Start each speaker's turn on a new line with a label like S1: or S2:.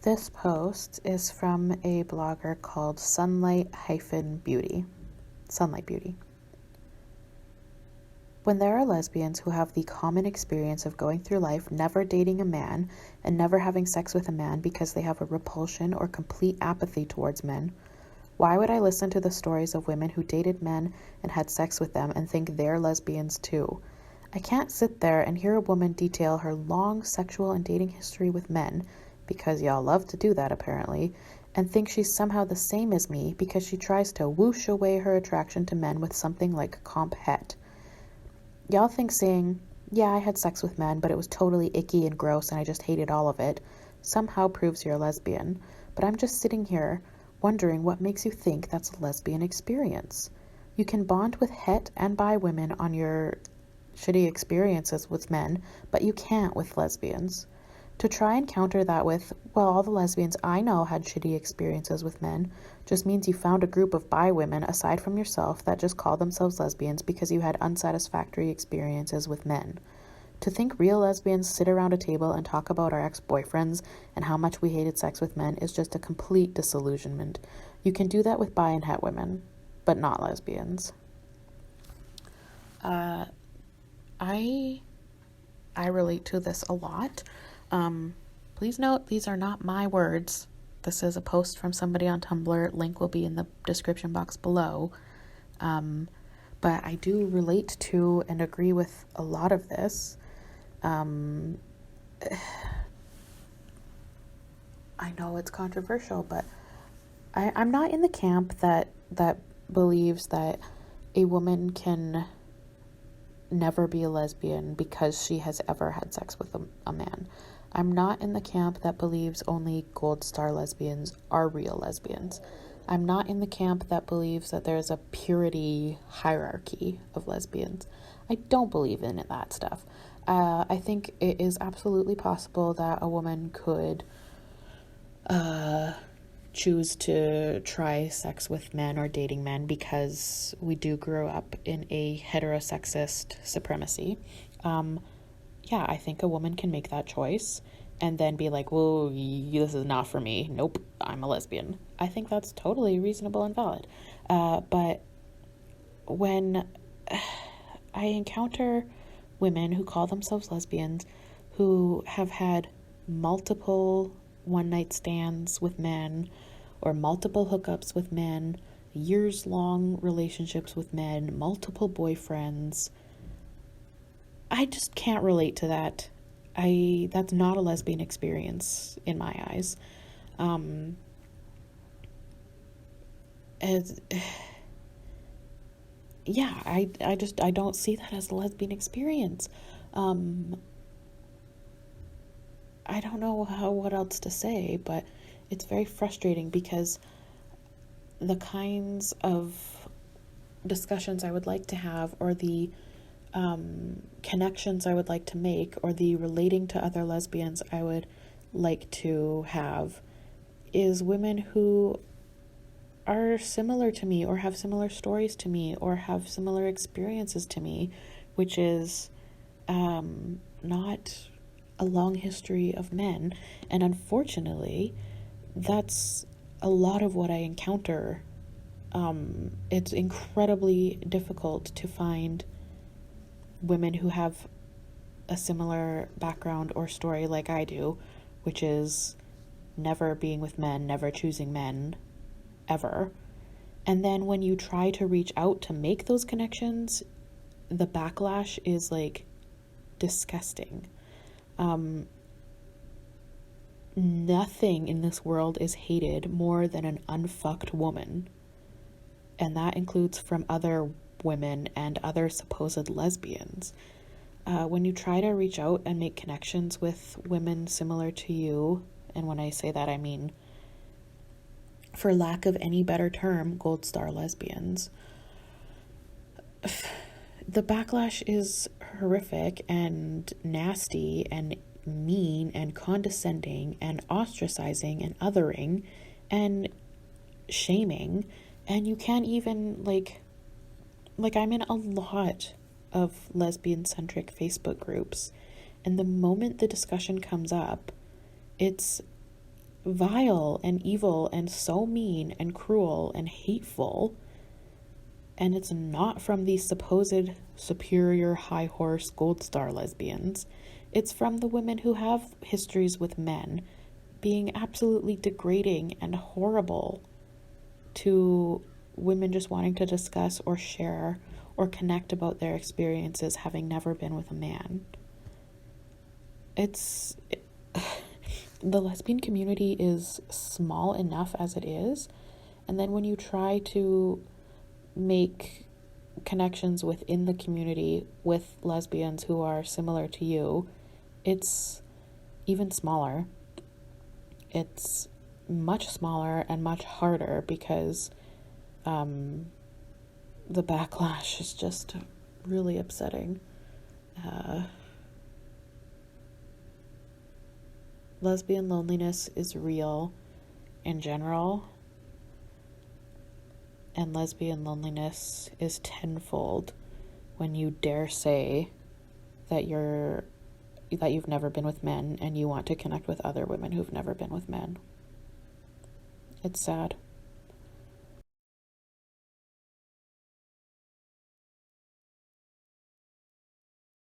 S1: This post is from a blogger called Sunlight Beauty. When there are lesbians who have the common experience of going through life never dating a man and never having sex with a man because they have a repulsion or complete apathy towards men, why would I listen to the stories of women who dated men and had sex with them and think they're lesbians too? I can't sit there and hear a woman detail her long sexual and dating history with men, because y'all love to do that apparently, and think she's somehow the same as me because she tries to whoosh away her attraction to men with something like comp het. Y'all think saying, yeah, I had sex with men, but it was totally icky and gross and I just hated all of it, somehow proves you're a lesbian. But I'm just sitting here wondering what makes you think that's a lesbian experience. You can bond with het and bi women on your shitty experiences with men, but you can't with lesbians. To try and counter that with, well, all the lesbians I know had shitty experiences with men, just means you found a group of bi women aside from yourself that just call themselves lesbians because you had unsatisfactory experiences with men. To think real lesbians sit around a table and talk about our ex-boyfriends and how much we hated sex with men is just a complete disillusionment. You can do that with bi and het women, but not lesbians. I relate to this a lot. Please note, these are not my words. This is a post from somebody on Tumblr. Link will be in the description box below. But I do relate to and agree with a lot of this. I know it's controversial, but I'm not in the camp that believes that a woman can never be a lesbian because she has ever had sex with a man. I'm not in the camp that believes only gold star lesbians are real lesbians. I'm not in the camp that believes that there's a purity hierarchy of lesbians. I don't believe in that stuff. I think it is absolutely possible that a woman could choose to try sex with men or dating men because we do grow up in a heterosexist supremacy. Yeah, I think a woman can make that choice and then be like, well, this is not for me. Nope, I'm a lesbian. I think that's totally reasonable and valid. But when I encounter women who call themselves lesbians, who have had multiple one-night stands with men or multiple hookups with men, years-long relationships with men, multiple boyfriends, I just can't relate to that. That's not a lesbian experience in my eyes. Yeah, I don't see that as a lesbian experience. I don't know what else to say, but it's very frustrating because the kinds of discussions I would like to have, or the connections I would like to make, or the relating to other lesbians I would like to have, is women who are similar to me or have similar stories to me or have similar experiences to me, which is not a long history of men. And unfortunately, that's a lot of what I encounter. It's incredibly difficult to find women who have a similar background or story like I do, which is never being with men, never choosing men, ever. And then when you try to reach out to make those connections, the backlash is like disgusting. Nothing in this world is hated more than an unfucked woman. And that includes from other women and other supposed lesbians. When you try to reach out and make connections with women similar to you, and when I say that, I mean, for lack of any better term, gold star lesbians, the backlash is horrific and nasty and mean and condescending and ostracizing and othering and shaming. And you can't even, like I'm in a lot of lesbian-centric Facebook groups, and the moment the discussion comes up, it's vile and evil and so mean and cruel and hateful. And it's not from these supposed superior high horse gold star lesbians. It's from the women who have histories with men being absolutely degrading and horrible to women just wanting to discuss or share or connect about their experiences having never been with a man. The lesbian community is small enough as it is, and then when you try to make connections within the community with lesbians who are similar to you, it's even smaller. It's much smaller and much harder because the backlash is just really upsetting. Lesbian loneliness is real in general, and lesbian loneliness is tenfold when you dare say that you've never been with men and you want to connect with other women who've never been with men. It's sad.